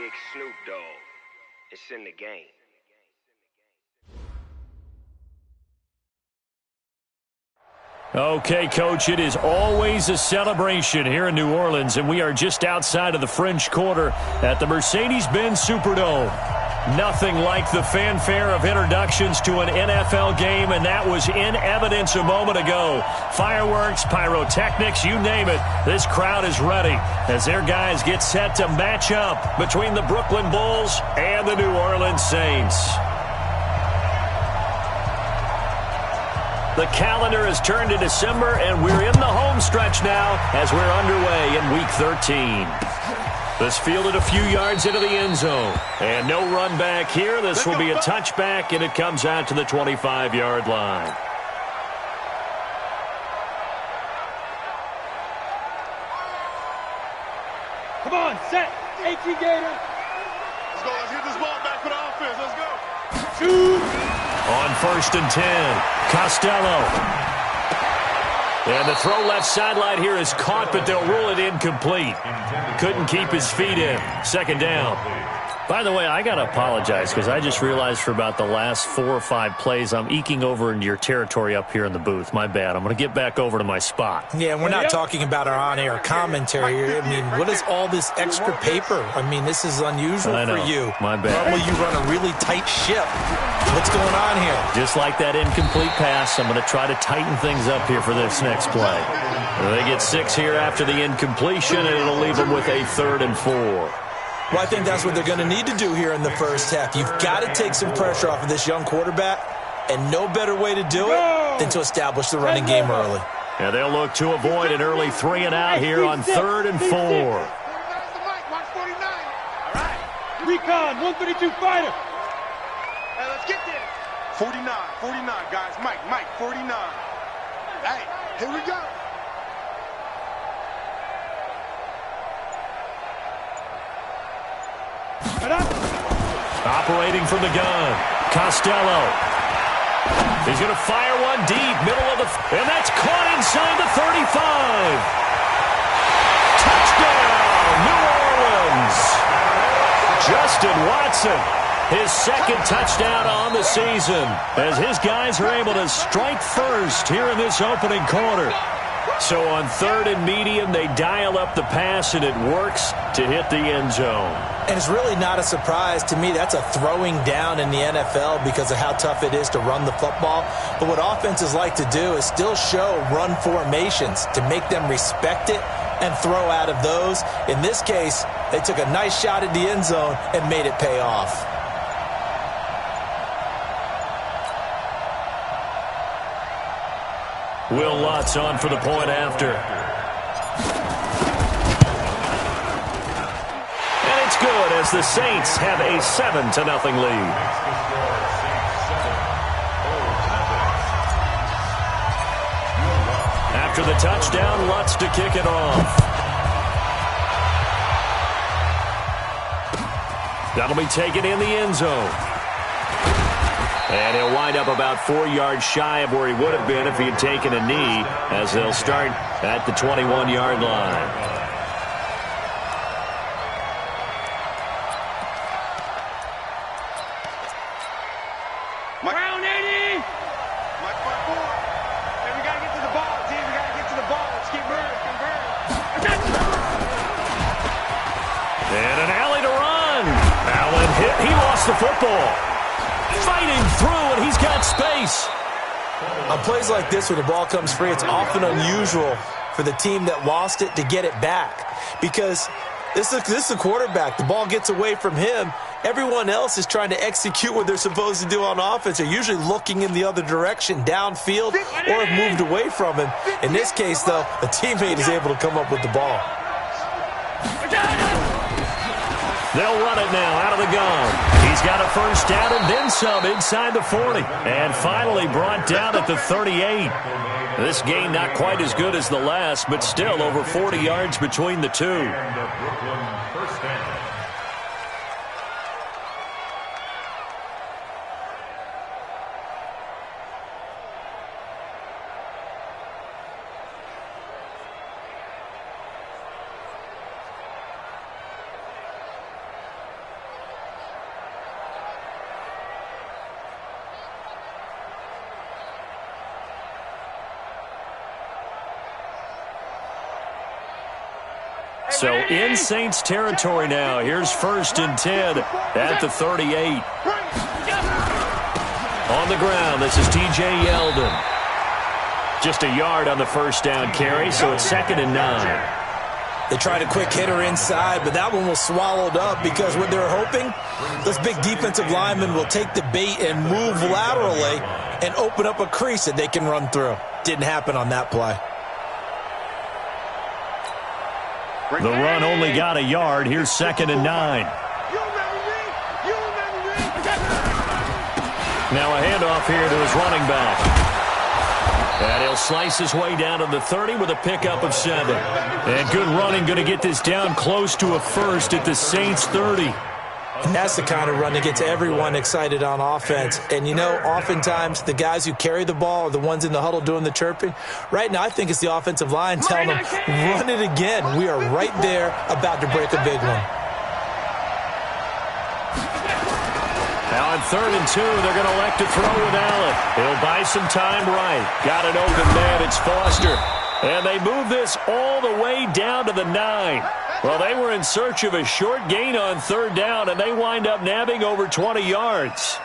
Big Snoop Dogg. It's in the game. Okay, Coach, it is always a celebration here in New Orleans, and we are just outside of the French Quarter at the Mercedes-Benz Superdome. Nothing like the fanfare of introductions to an NFL game, and that was in evidence a moment ago. Fireworks, pyrotechnics, you name it. This crowd is ready as their guys get set to match up between the Brooklyn Bulls and the New Orleans Saints. The calendar has turned to December, and we're in the home stretch now as we're underway in Week 13. This fielded a few yards into the end zone. And no run back here. This will be a touchback, and it comes out to the 25-yard line. Come on, set. AT Gator. Let's go. Let's hit this ball back for the offense. Let's go. Shoot. On 1st and 10, Costello. And the throw left sideline here is caught, but they'll rule it incomplete. Couldn't keep his feet in. 2nd down. By the way, I got to apologize because I just realized for about the last 4 or 5 plays, I'm eking over into your territory up here in the booth. My bad. I'm going to get back over to my spot. Yeah, we're not talking about our on-air commentary here. I mean, what is all this extra paper? I mean, this is unusual for you. My bad. Normally you run a really tight ship. What's going on here? Just like that incomplete pass, I'm going to try to tighten things up here for this next play. They get 6 here after the incompletion, and it'll leave them with a 3rd and 4. Well, I think that's what they're going to need to do here in the first half. You've got to take some pressure off of this young quarterback, and no better way to do it than to establish the running game early. Yeah, they'll look to avoid an early 3 and out here on 3rd and 4. All right. Recon, 132 fighter. Hey, let's get there. 49, guys. Mike, 49. Hey, here we go. Operating from the gun, Costello. He's going to fire one deep, middle of the... And that's caught inside the 35. Touchdown, New Orleans. Justin Watson, his 2nd touchdown on the season, as his guys are able to strike first here in this opening quarter. So on 3rd and medium, they dial up the pass, and it works to hit the end zone. And it's really not a surprise to me. That's a throwing down in the NFL because of how tough it is to run the football. But what offenses like to do is still show run formations to make them respect it and throw out of those. In this case, they took a nice shot at the end zone and made it pay off. Will Lutz on for the point after. And it's good as the Saints have a 7-0 lead. After the touchdown, Lutz to kick it off. That'll be taken in the end zone. And he'll wind up about 4 yards shy of where he would have been if he had taken a knee, as they'll start at the 21-yard line. Round 80. Mike, 4. Hey, we got to get to the ball, team. We got to get to the ball. Let's keep moving. And an alley to run. Allen hit. He lost the football. Fighting through, and he's got space. On plays like this where the ball comes free, it's often unusual for the team that lost it to get it back. Because this is a quarterback. The ball gets away from him. Everyone else is trying to execute what they're supposed to do on offense. They're usually looking in the other direction, downfield, or have moved away from him. In this case, though, a teammate is able to come up with the ball. They'll run it now out of the gun. He's got a first down and then some inside the 40. And finally brought down at the 38. This game not quite as good as the last, but still over 40 yards between the two. So in Saints territory now. Here's 1st and 10 at the 38. On the ground, this is T.J. Yeldon. Just a yard on the first down carry, so it's 2nd and 9. They tried a quick hitter inside, but that one was swallowed up because what they're hoping, those big defensive linemen will take the bait and move laterally and open up a crease that they can run through. Didn't happen on that play. The run only got a yard. Here's 2nd and 9. Now a handoff here to his running back. And he'll slice his way down to the 30 with a pickup of 7. And good running, going to get this down close to a first at the Saints 30. And that's the kind of run that gets everyone excited on offense. And, you know, oftentimes the guys who carry the ball are the ones in the huddle doing the chirping. Right now, I think it's the offensive line telling them, run it again. We are right there about to break a big one. Now on 3rd and 2, they're going to elect to throw with Allen. He'll buy some time right. Got an open man. It's Foster. And they move this all the way down to the 9. Well, they were in search of a short gain on 3rd down, and they wind up nabbing over 20 yards.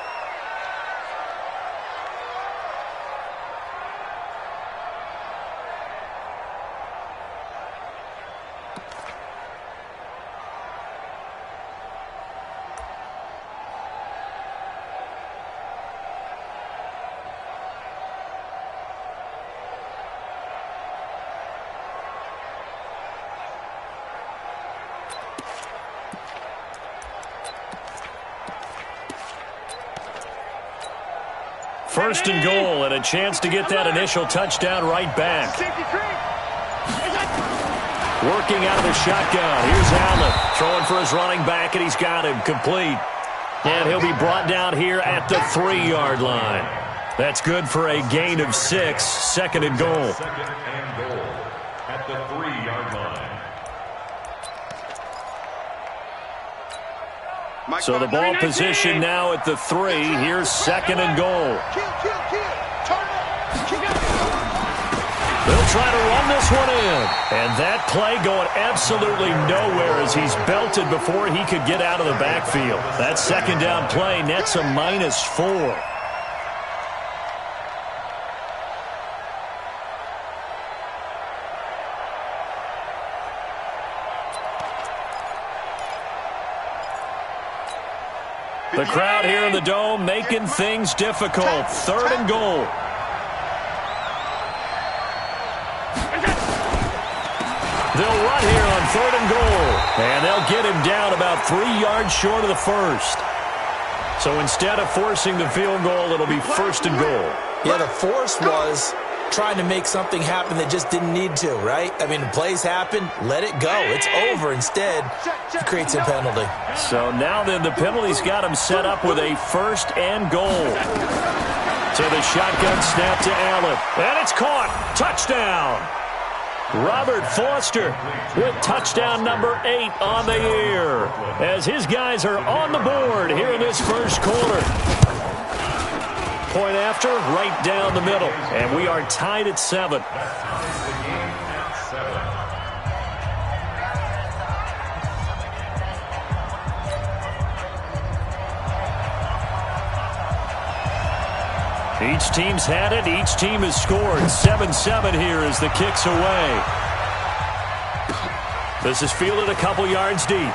First and goal, and a chance to get that initial touchdown right back. Working out of the shotgun. Here's Allen throwing for his running back, and he's got him complete. And he'll be brought down here at the 3-yard line. That's good for a gain of 6. 2nd and goal. Second and goal at the 3-yard line. So the ball position now at the 3. Here's 2nd and goal. They'll try to run this one in. And that play going absolutely nowhere as he's belted before he could get out of the backfield. That 2nd down play nets a -4. The crowd here in the Dome making things difficult. 3rd and goal. They'll run here on 3rd and goal. And they'll get him down about 3 yards short of the first. So instead of forcing the field goal, it'll be 1st and goal. Yeah, the force was trying to make something happen that just didn't need to, right? I mean, the plays happen, let it go. It's over. Instead, he creates a penalty. So now then the penalty's got him set up with a 1st and goal. So the shotgun snap to Allen. And it's caught. Touchdown. Robert Foster with touchdown number 8 on the year as his guys are on the board here in this first quarter. Point after, right down the middle. And we are tied at 7. Each team's had it. Each team has scored. 7-7 here as the kick's away. This is fielded a couple yards deep.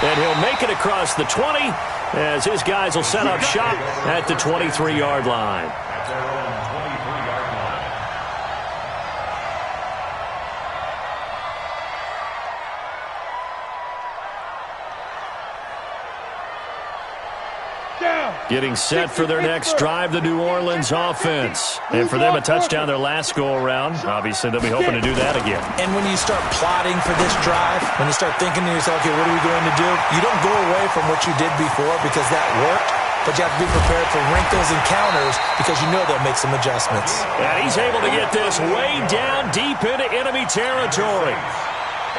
And he'll make it across the 20 as his guys will set up shop at the 23-yard line. Getting set for their next drive, the New Orleans offense. And for them, a touchdown their last go-around. Obviously, they'll be hoping to do that again. And when you start plotting for this drive, when you start thinking to yourself, okay, what are we going to do? You don't go away from what you did before because that worked, but you have to be prepared for wrinkles and counters because you know they'll make some adjustments. And he's able to get this way down deep into enemy territory.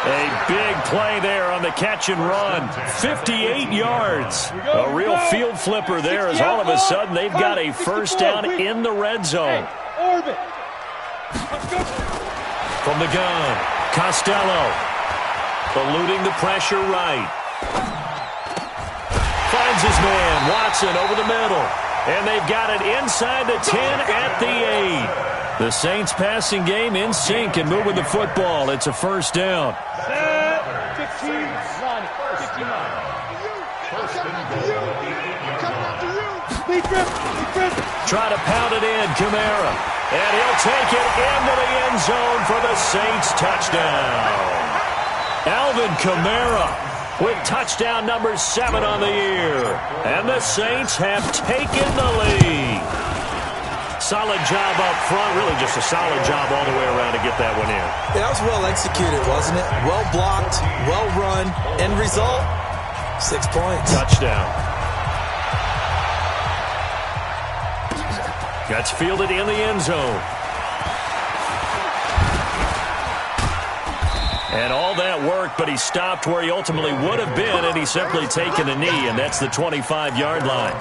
A big play there on the catch and run. 58 yards. A real field flipper there as all of a sudden they've got a first down in the red zone. From the gun, Costello eluding the pressure right. Finds his man, Watson, over the middle. And they've got it inside the 10 at the 8. The Saints passing game in sync and moving the football. It's a first down. Set. 15. Line. 59. Try to pound it in, Kamara. And he'll take it into the end zone for the Saints touchdown. Alvin Kamara with touchdown number 7 on the year. And the Saints have taken the lead. Solid job up front. Really just a solid job all the way around to get that one in. Yeah, that was well executed, wasn't it? Well blocked, well run. End result, 6 points. Touchdown. That's fielded in the end zone. And all that work, but he stopped where he ultimately would have been, and he's simply taken a knee, and that's the 25-yard line.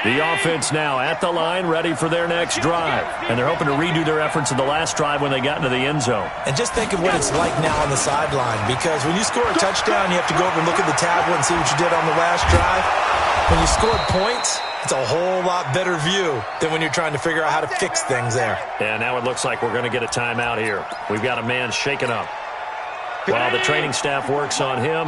The offense now at the line, ready for their next drive. And they're hoping to redo their efforts in the last drive when they got into the end zone. And just think of what it's like now on the sideline, because when you score a touchdown, you have to go over and look at the tablet and see what you did on the last drive. When you scored points, it's a whole lot better view than when you're trying to figure out how to fix things there. And now it looks like we're going to get a timeout here. We've got a man shaken up. While the training staff works on him,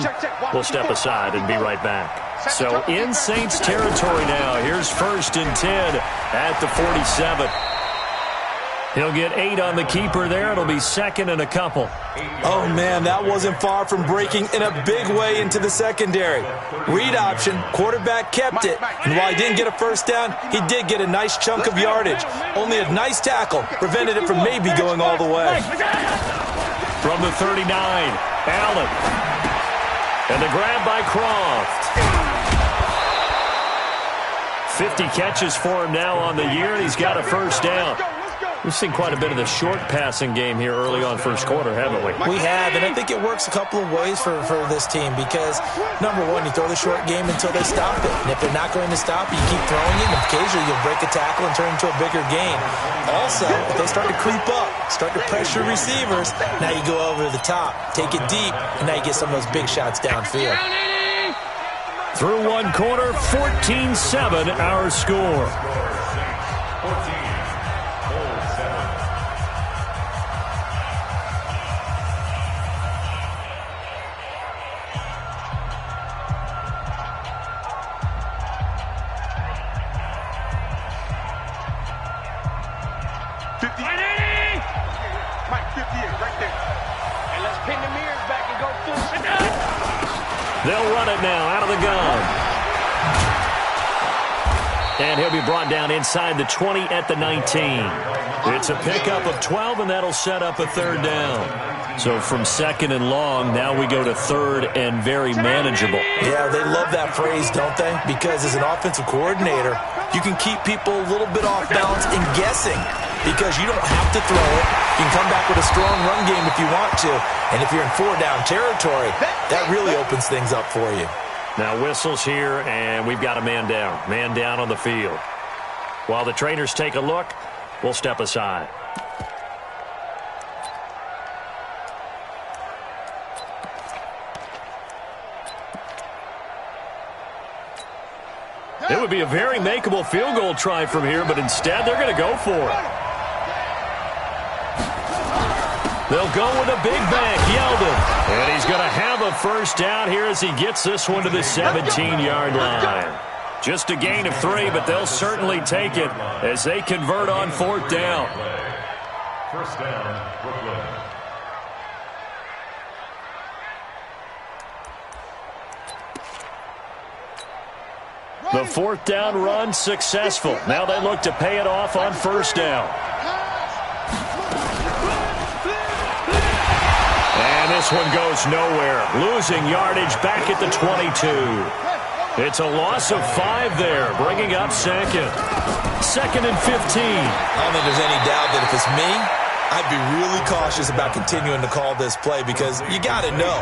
we'll step aside and be right back. So in Saints territory now. Here's 1st and 10 at the 47. He'll get 8 on the keeper there. It'll be 2nd and a couple. Oh, man, that wasn't far from breaking in a big way into the secondary. Read option, quarterback kept it. And while he didn't get a first down, he did get a nice chunk of yardage. Only a nice tackle prevented it from maybe going all the way. From the 39, Allen. And the grab by Croft. 50 catches for him now on the year, and he's got a first down. We've seen quite a bit of the short passing game here early on first quarter, haven't we? We have, and I think it works a couple of ways for this team because, number one, you throw the short game until they stop it. And if they're not going to stop it, you keep throwing it, and occasionally you'll break a tackle and turn it into a bigger gain. Also, if they start to creep up, start to pressure receivers, now you go over the top, take it deep, and now you get some of those big shots downfield. Through one quarter, 14-7 our score. 50. Mike, 58, right there. And let's pin the mirrors back and go through. They'll run it now out of the gun. And he'll be brought down inside the 20 at the 19. It's a pickup of 12, and that'll set up a third down. So from 2nd and long, now we go to 3rd and very manageable. Yeah, they love that phrase, don't they? Because as an offensive coordinator, you can keep people a little bit off balance and guessing because you don't have to throw it. You can come back with a strong run game if you want to. And if you're in 4-down territory, that really opens things up for you. Now whistles here, and we've got a man down. Man down on the field. While the trainers take a look, we'll step aside. It would be a very makeable field goal try from here, but instead they're going to go for it. They'll go with a big back, Yeldon. And he's going to have a first down here as he gets this one to the 17-yard line. Just a gain of 3, but they'll certainly take it as they convert on 4th down. First down, Brooklyn. The 4th down run successful. Now they look to pay it off on 1st down. And this one goes nowhere. Losing yardage back at the 22. It's a loss of 5 there, bringing up 2nd. 2nd and 15. I don't think there's any doubt that if it's me, I'd be really cautious about continuing to call this play because you got to know,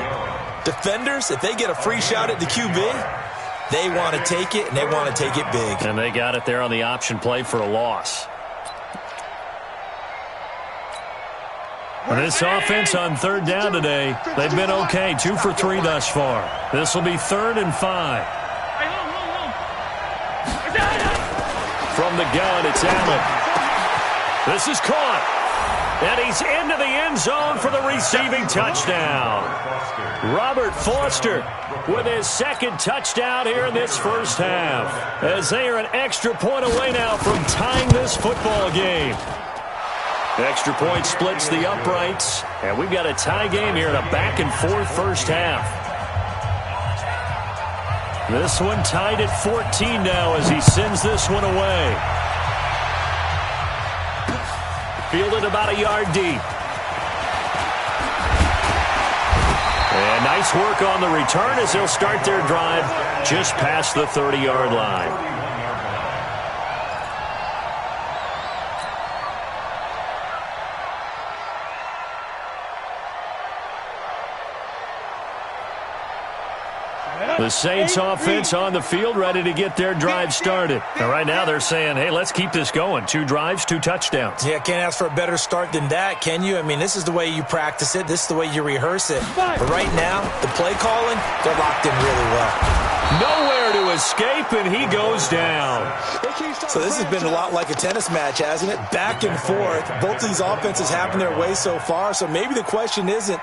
defenders, if they get a free shot at the QB, they want to take it, and they want to take it big. And they got it there on the option play for a loss. And this offense on third down today, they've been okay, 2 for 3 thus far. This will be 3rd and 5. From the gun, it's Allen. This is caught. And he's into the end zone for the receiving touchdown. Robert Foster with his 2nd touchdown here in this first half, as they are an extra point away now from tying this football game. Extra point splits the uprights, and we've got a tie game here in a back-and-forth first half. This one tied at 14 now as he sends this one away. Fielded about a yard deep. And nice work on the return as they'll start their drive just past the 30-yard line. The Saints offense on the field, ready to get their drive started. Now, right now they're saying, hey, let's keep this going. 2 drives, 2 touchdowns. Yeah, can't ask for a better start than that, can you? I mean, this is the way you practice it. This is the way you rehearse it. But right now, the play calling, they're locked in really well. Nowhere to escape, and he goes down. So this has been a lot like a tennis match, hasn't it? Back and forth. Both these offenses happen their way so far, so maybe the question isn't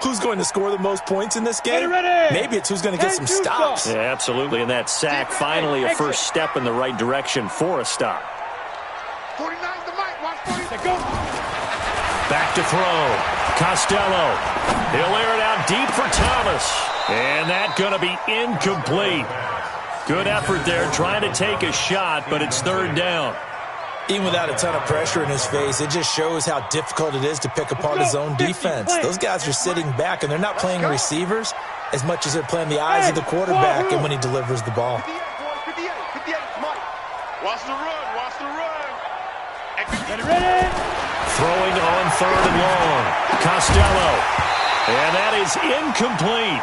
who's going to score the most points in this game. Maybe it's who's going to get some stops. Yeah, absolutely, and that sack finally a first step in the right direction for a stop. 49's the mic. Watch 40. Go. Back to throw. Costello. He'll air it out deep for Thomas. And that's going to be incomplete. Good effort there trying to take a shot, but it's 3rd down. Even without a ton of pressure in his face, it just shows how difficult it is to pick apart his own defense. Those guys are sitting back, and they're not playing receivers as much as they're playing the eyes of the quarterback and when he delivers the ball. 58, Mike. Watch the run. Watch the run. Throwing on 3rd and long. Costello. And that is incomplete.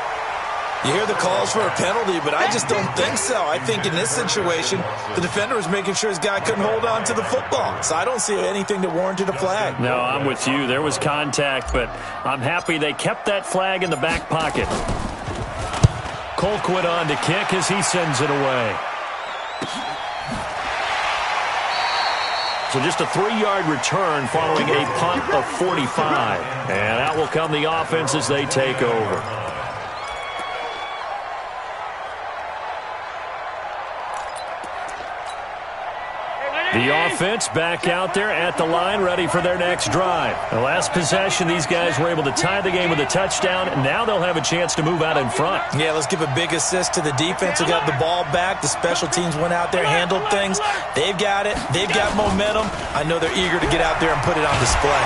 You hear the calls for a penalty, but I just don't think so. I think in this situation, the defender was making sure his guy couldn't hold on to the football. So I don't see anything that warranted a flag. No, I'm with you. There was contact, but I'm happy they kept that flag in the back pocket. Colquitt on to kick as he sends it away. So just a 3-yard return following a punt of 45. And out will come the offense as they take over. The offense back out there at the line, ready for their next drive. The last possession, these guys were able to tie the game with a touchdown, and now they'll have a chance to move out in front. Yeah, let's give a big assist to the defense who got the ball back. The special teams went out there, handled things. They've got it. They've got momentum. I know they're eager to get out there and put it on display.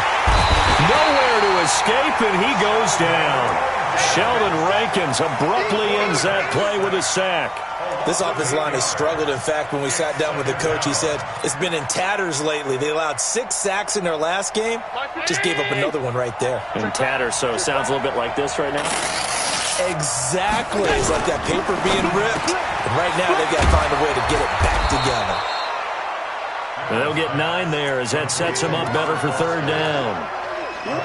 Nowhere to escape, and he goes down. Sheldon Rankins abruptly ends that play with a sack. This offensive line has struggled. In fact, when we sat down with the coach, he said it's been in tatters lately. They allowed 6 sacks in their last game. Just gave up another one right there. In tatters, so it sounds a little bit like this right now. Exactly. It's like that paper being ripped. And right now, they've got to find a way to get it back together. And they'll get 9 there as that sets them up better for 3rd down.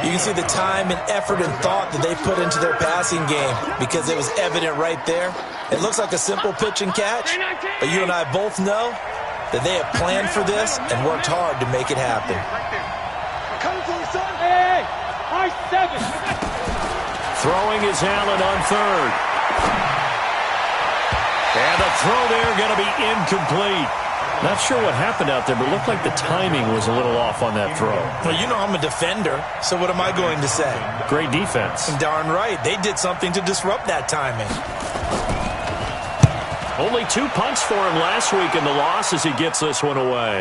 You can see the time and effort and thought that they put into their passing game because it was evident right there. It looks like a simple pitch and catch, but you and I both know that they have planned for this and worked hard to make it happen. Throwing is Allen on 3rd. And the throw there going to be incomplete. Not sure what happened out there, but it looked like the timing was a little off on that throw. Well, you know I'm a defender, so what am I going to say? Great defense. Darn right. They did something to disrupt that timing. Only 2 punts for him last week in the loss as he gets this one away.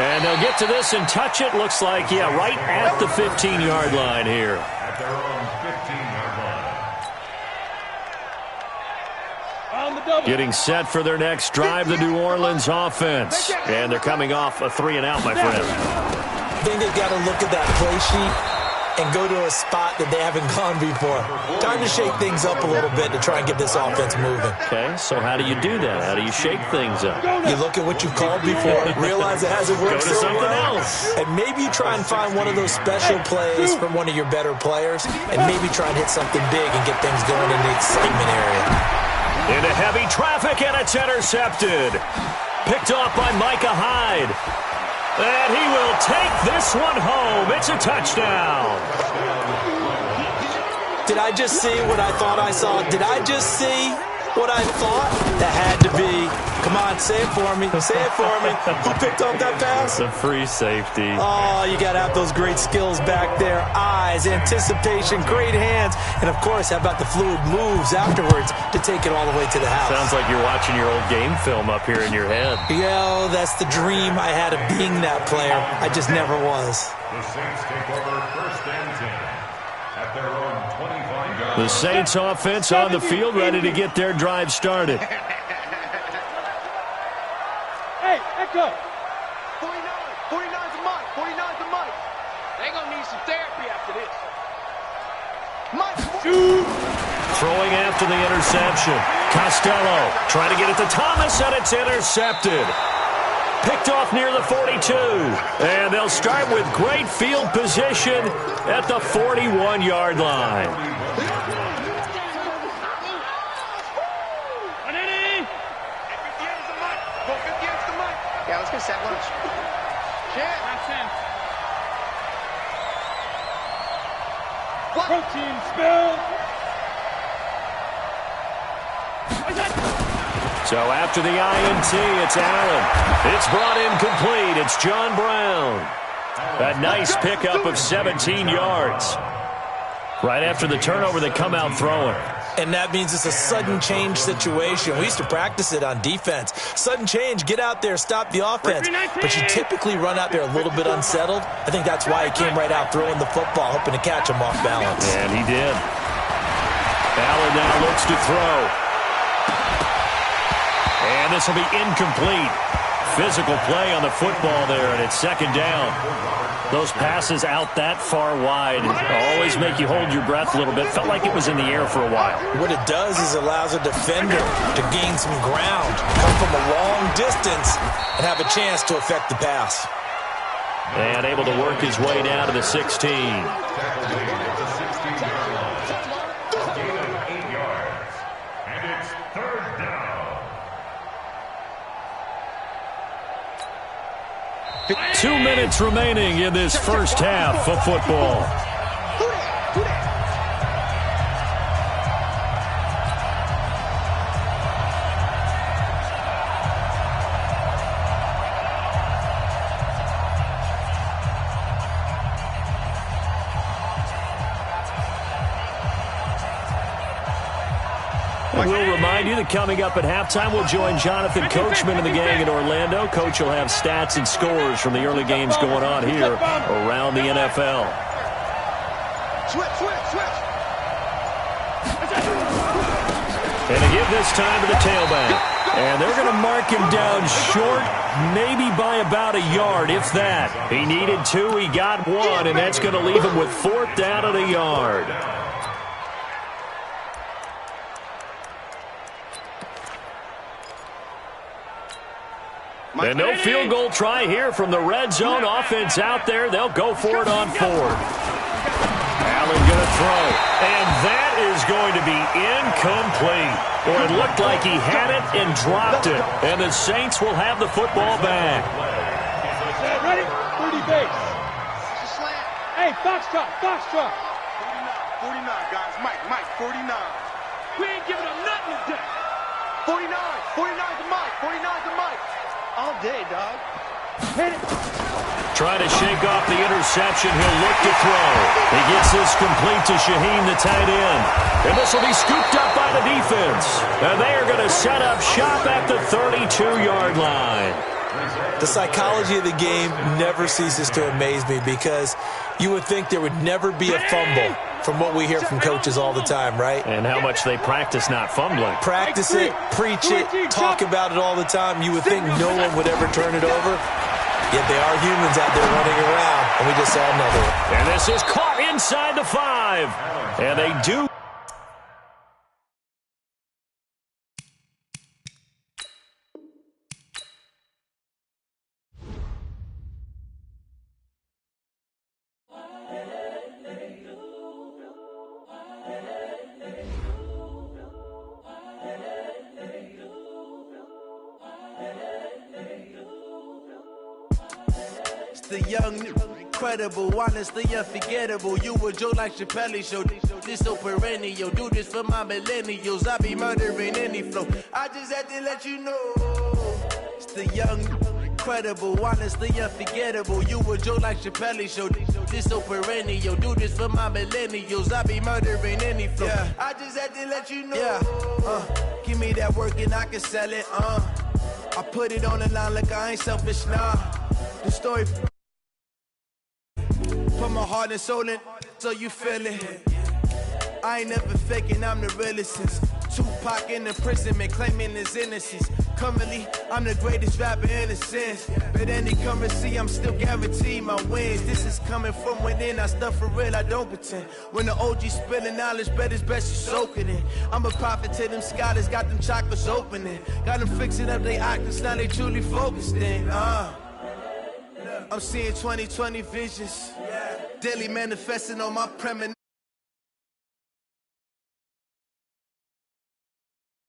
And they'll get to this and touch it. Looks like, yeah, right at the 15-yard line here. At their own 15-yard line. Getting set for their next drive, the New Orleans offense. And they're coming off a 3-and-out, my friend. I think they've got to look at that play sheet and go to a spot that they haven't gone before. Time to shake things up a little bit to try and get this offense moving. Okay, so how do you do that? How do you shake things up? You look at what you've called before, realize it hasn't worked Go to so something well, else. and maybe you try and find one of those special plays from one of your better players, and maybe try and hit something big and get things going in the excitement area. Into heavy traffic, and it's intercepted. Picked off by Micah Hyde. And he will take this one home. It's a touchdown. Did I just see what I thought I saw? Did I just see what I thought? That had to be. Come on, say it for me. Say it for me. Who picked up that pass? The free safety. Oh, you got to have those great skills back there. Eyes, anticipation, great hands. And, of course, how about the fluid moves afterwards to take it all the way to the house? Sounds like you're watching your old game film up here in your head. Yo, that's the dream I had of being that player. I just never was. The Saints take over first and 10 at their own 25-yard. The Saints offense on the field, ready to get their drive started. Hey, Echo. 49's a Mike. 49's a Mike. They're going to need some therapy after this. Mike. Throwing after the interception. Costello trying to get it to Thomas, and it's intercepted. Picked off near the 42. And they'll start with great field position at the 41-yard line. Yeah, let's get set lunch. Shit. That's him. Protein spill. So after the INT, it's Allen. It's brought in complete. It's John Brown. A nice pickup of 17 yards. Right after the turnover, they come out throwing. And that means it's a sudden change situation. We used to practice it on defense. Sudden change, get out there, stop the offense. But you typically run out there a little bit unsettled. I think that's why he came right out throwing the football, hoping to catch him off balance. And he did. Allen now looks to throw. And this will be incomplete. Physical play on the football there, and it's second down. Those passes out that far wide always make you hold your breath a little bit. Felt like it was in the air for a while. What it does is allows a defender to gain some ground, come from a long distance, and have a chance to affect the pass. And able to work his way down to the 16. Gain of 8 yards. And it's third down. 2 minutes remaining in this first half of football. We'll remind you that coming up at halftime, we'll join Jonathan Coachman and the gang in Orlando. Coach will have stats and scores from the early games going on here around the NFL. Switch. And to give this time to the tailback. And they're going to mark him down short, maybe by about a yard, if that. He needed 2, he got 1, and that's going to leave him with 4th down at a yard. And no field goal try here from the red zone. Offense out there. They'll go for it on 4th. Allen going to throw. And that is going to be incomplete. Or it looked like he had it and dropped it. And the Saints will have the football back. Ready? 30 base. Hey, Foxtrot. 49, guys. Mike, 49. We ain't giving him nothing today. 49's a Mike. 49's a Mike. All day, dog. Hit it. Trying to shake off the interception. He'll look to throw. He gets this complete to Shaheen, the tight end. And this will be scooped up by the defense. And they are going to set up shop at the 32-yard line. The psychology of the game never ceases to amaze me because you would think there would never be a fumble from what we hear from coaches all the time, right? And how much they practice not fumbling. Practice it, preach it, talk about it all the time. You would think no one would ever turn it over. Yet they are humans out there running around, and we just saw another one. And this is caught in inside the 5. And they do. The young, incredible, honestly unforgettable. You a Joe like Chappelle show. This so perennial. Do this for my millennials. I be murdering any flow. I just had to let you know. It's the young, incredible, honestly unforgettable. You a Joe like Chappelle show. This so perennial. Do this for my millennials. I be murdering any flow. Yeah. I just had to let you know. Yeah. Give me that work and I can sell it. I put it on the line like I ain't selfish, nah. The story. Put my heart and soul in, so you feel it. I ain't never faking, I'm the realest since Tupac in imprisonment, claiming his innocence. Currently, I'm the greatest rapper in a sense. But any currency, I'm still guaranteed my wins. This is coming from within, I stuff for real, I don't pretend. When the OG spilling knowledge, bet it's best you soak it in. I'm a prophet to them scholars, got them chakras opening. Got them fixing up they octaves, now they truly focused in. I'm seeing 2020 visions. Daily manifesting on my premonitions.